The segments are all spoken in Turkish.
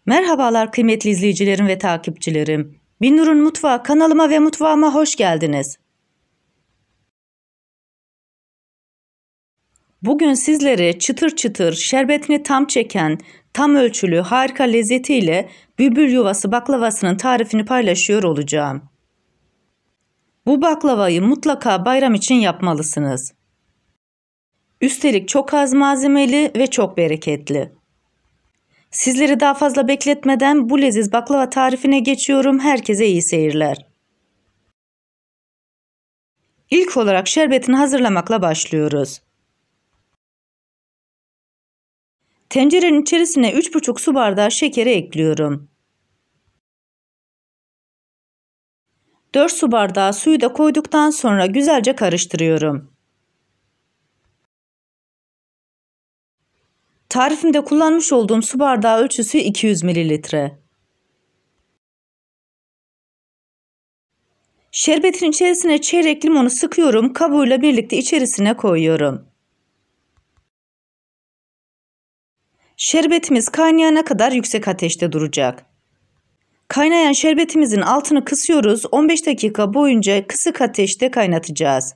Merhabalar kıymetli izleyicilerim ve takipçilerim. Binnur'un Mutfağı kanalıma ve mutfağıma hoş geldiniz. Bugün sizlere çıtır çıtır, şerbetini tam çeken, tam ölçülü, harika lezzetiyle bülbül yuvası baklavasının tarifini paylaşıyor olacağım. Bu baklavayı mutlaka bayram için yapmalısınız. Üstelik çok az malzemeli ve çok bereketli. Sizleri daha fazla bekletmeden bu leziz baklava tarifine geçiyorum. Herkese iyi seyirler. İlk olarak şerbetini hazırlamakla başlıyoruz. Tencerenin içerisine 3,5 su bardağı şekeri ekliyorum. 4 su bardağı suyu da koyduktan sonra güzelce karıştırıyorum. Tarifimde kullanmış olduğum su bardağı ölçüsü 200 mililitre. Şerbetin içerisine çeyrek limonu sıkıyorum, kabuğuyla birlikte içerisine koyuyorum. Şerbetimiz kaynayana kadar yüksek ateşte duracak. Kaynayan şerbetimizin altını kısıyoruz. 15 dakika boyunca kısık ateşte kaynatacağız.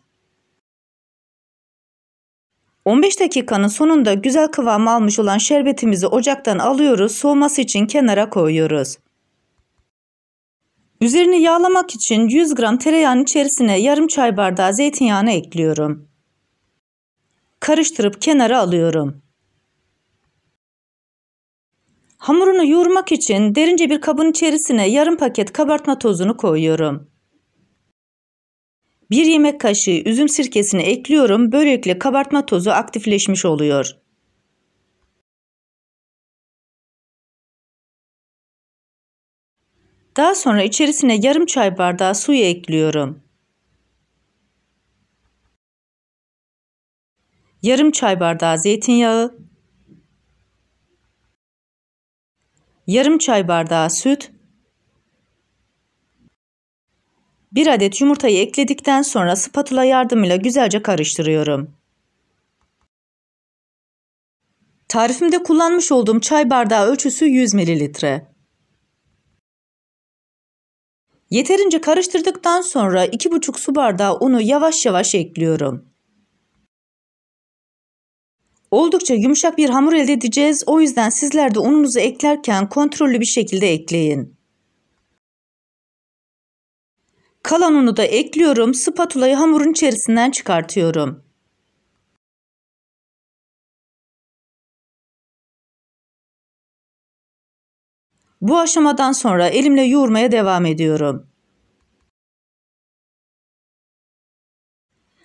15 dakikanın sonunda güzel kıvam almış olan şerbetimizi ocaktan alıyoruz. Soğuması için kenara koyuyoruz. Üzerini yağlamak için 100 gram tereyağının içerisine yarım çay bardağı zeytinyağını ekliyorum. Karıştırıp kenara alıyorum. Hamurunu yoğurmak için derince bir kabın içerisine yarım paket kabartma tozunu koyuyorum. 1 yemek kaşığı üzüm sirkesini ekliyorum. Böylelikle kabartma tozu aktifleşmiş oluyor. Daha sonra içerisine yarım çay bardağı suyu ekliyorum. Yarım çay bardağı zeytinyağı, yarım çay bardağı süt, 1 adet yumurtayı ekledikten sonra spatula yardımıyla güzelce karıştırıyorum. Tarifimde kullanmış olduğum çay bardağı ölçüsü 100 mililitre. Yeterince karıştırdıktan sonra 2,5 su bardağı unu yavaş yavaş ekliyorum. Oldukça yumuşak bir hamur elde edeceğiz. O yüzden sizler de ununuzu eklerken kontrollü bir şekilde ekleyin. Kalan unu da ekliyorum. Spatulayı hamurun içerisinden çıkartıyorum. Bu aşamadan sonra elimle yoğurmaya devam ediyorum.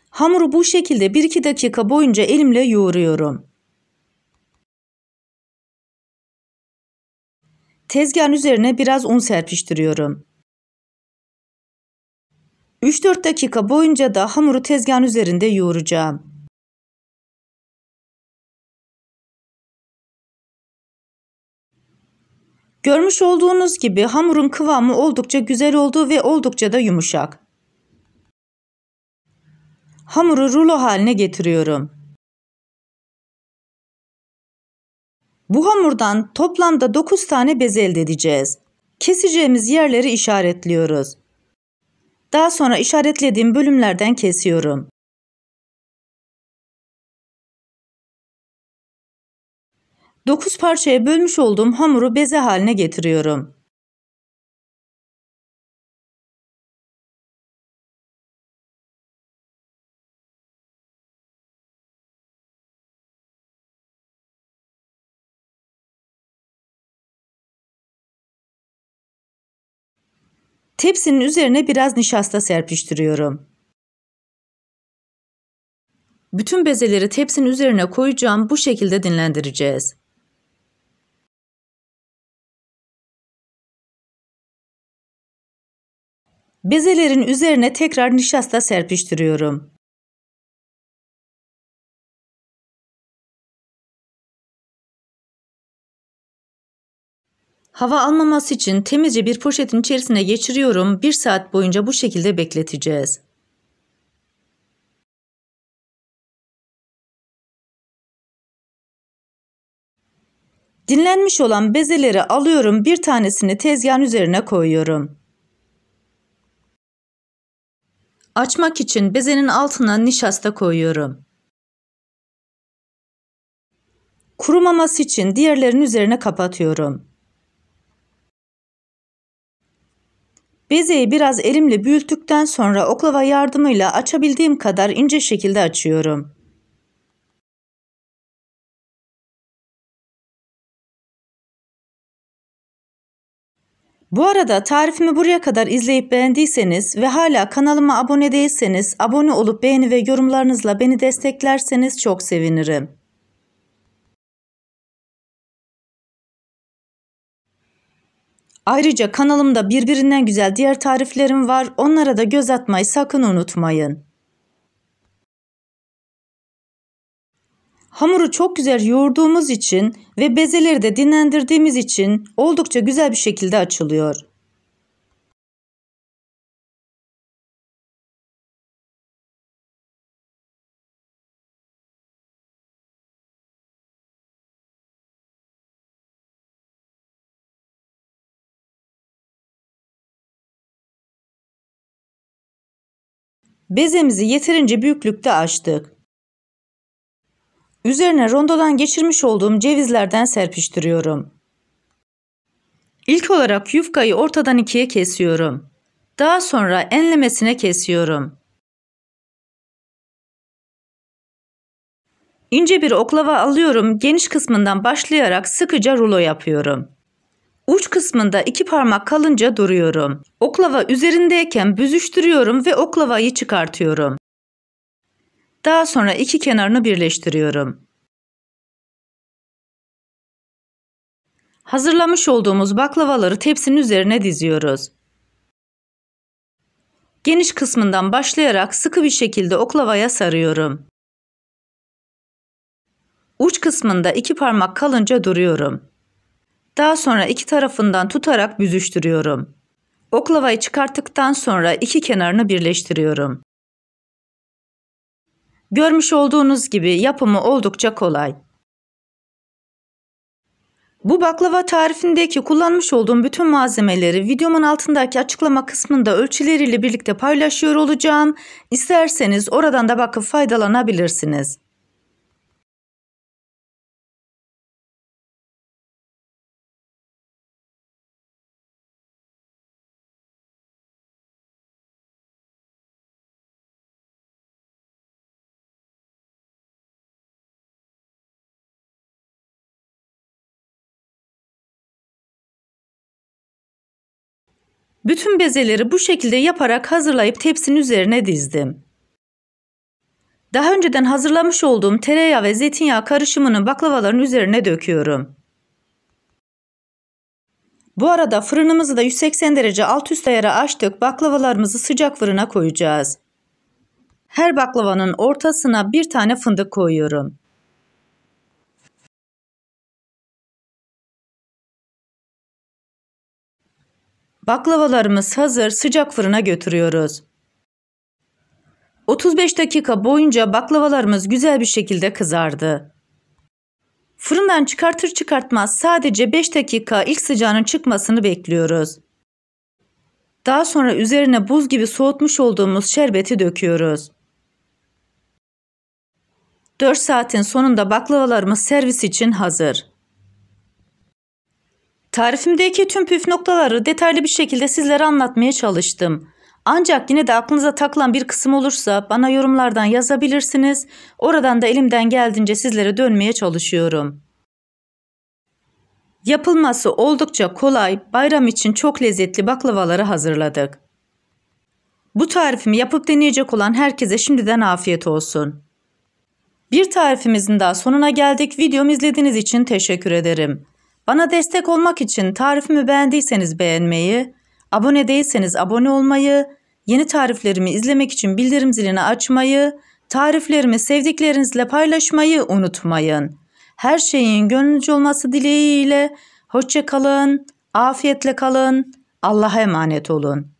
Hamuru bu şekilde 1-2 dakika boyunca elimle yoğuruyorum. Tezgahın üzerine biraz un serpiştiriyorum. 3-4 dakika boyunca da hamuru tezgahın üzerinde yoğuracağım. Görmüş olduğunuz gibi hamurun kıvamı oldukça güzel oldu ve oldukça da yumuşak. Hamuru rulo haline getiriyorum. Bu hamurdan toplamda 9 tane bez elde edeceğiz. Keseceğimiz yerleri işaretliyoruz. Daha sonra işaretlediğim bölümlerden kesiyorum. Dokuz parçaya bölmüş olduğum hamuru beze haline getiriyorum. Tepsinin üzerine biraz nişasta serpiştiriyorum. Bütün bezeleri tepsinin üzerine koyacağım. Bu şekilde dinlendireceğiz. Bezelerin üzerine tekrar nişasta serpiştiriyorum. Hava almaması için temizce bir poşetin içerisine geçiriyorum. 1 saat boyunca bu şekilde bekleteceğiz. Dinlenmiş olan bezeleri alıyorum, bir tanesini tezgahın üzerine koyuyorum. Açmak için bezenin altına nişasta koyuyorum. Kurumaması için diğerlerinin üzerine kapatıyorum. Bezeyi biraz elimle büyüttükten sonra oklava yardımıyla açabildiğim kadar ince şekilde açıyorum. Bu arada tarifimi buraya kadar izleyip beğendiyseniz ve hala kanalıma abone değilseniz abone olup beğeni ve yorumlarınızla beni desteklerseniz çok sevinirim. Ayrıca kanalımda birbirinden güzel diğer tariflerim var. Onlara da göz atmayı sakın unutmayın. Hamuru çok güzel yoğurduğumuz için ve bezeleri de dinlendirdiğimiz için oldukça güzel bir şekilde açılıyor. Bezemizi yeterince büyüklükte açtık. Üzerine rondodan geçirmiş olduğum cevizlerden serpiştiriyorum. İlk olarak yufkayı ortadan ikiye kesiyorum. Daha sonra enlemesine kesiyorum. İnce bir oklava alıyorum, geniş kısmından başlayarak sıkıca rulo yapıyorum. Uç kısmında 2 parmak kalınca duruyorum. Oklava üzerindeyken büzüştürüyorum ve oklavayı çıkartıyorum. Daha sonra iki kenarını birleştiriyorum. Hazırlamış olduğumuz baklavaları tepsinin üzerine diziyoruz. Geniş kısmından başlayarak sıkı bir şekilde oklavaya sarıyorum. Uç kısmında 2 parmak kalınca duruyorum. Daha sonra iki tarafından tutarak büzüştürüyorum. Oklavayı çıkarttıktan sonra iki kenarını birleştiriyorum. Görmüş olduğunuz gibi yapımı oldukça kolay. Bu baklava tarifindeki kullanmış olduğum bütün malzemeleri videomun altındaki açıklama kısmında ölçüleriyle birlikte paylaşıyor olacağım. İsterseniz oradan da bakıp faydalanabilirsiniz. Bütün bezeleri bu şekilde yaparak hazırlayıp tepsinin üzerine dizdim. Daha önceden hazırlamış olduğum tereyağı ve zeytinyağı karışımını baklavaların üzerine döküyorum. Bu arada fırınımızı da 180 derece alt üst ayara açtık. Baklavalarımızı sıcak fırına koyacağız. Her baklavanın ortasına bir tane fındık koyuyorum. Baklavalarımız hazır, sıcak fırına götürüyoruz. 35 dakika boyunca baklavalarımız güzel bir şekilde kızardı. Fırından çıkartır çıkartmaz sadece 5 dakika ilk sıcağının çıkmasını bekliyoruz. Daha sonra üzerine buz gibi soğutmuş olduğumuz şerbeti döküyoruz. 4 saatin sonunda baklavalarımız servis için hazır. Tarifimdeki tüm püf noktaları detaylı bir şekilde sizlere anlatmaya çalıştım. Ancak yine de aklınıza takılan bir kısım olursa bana yorumlardan yazabilirsiniz. Oradan da elimden geldiğince sizlere dönmeye çalışıyorum. Yapılması oldukça kolay, bayram için çok lezzetli baklavaları hazırladık. Bu tarifimi yapıp deneyecek olan herkese şimdiden afiyet olsun. Bir tarifimizin daha sonuna geldik. Videomu izlediğiniz için teşekkür ederim. Bana destek olmak için tarifimi beğendiyseniz beğenmeyi, abone değilseniz abone olmayı, yeni tariflerimi izlemek için bildirim zilini açmayı, tariflerimi sevdiklerinizle paylaşmayı unutmayın. Her şeyin gönlünüzce olması dileğiyle hoşça kalın, afiyetle kalın, Allah'a emanet olun.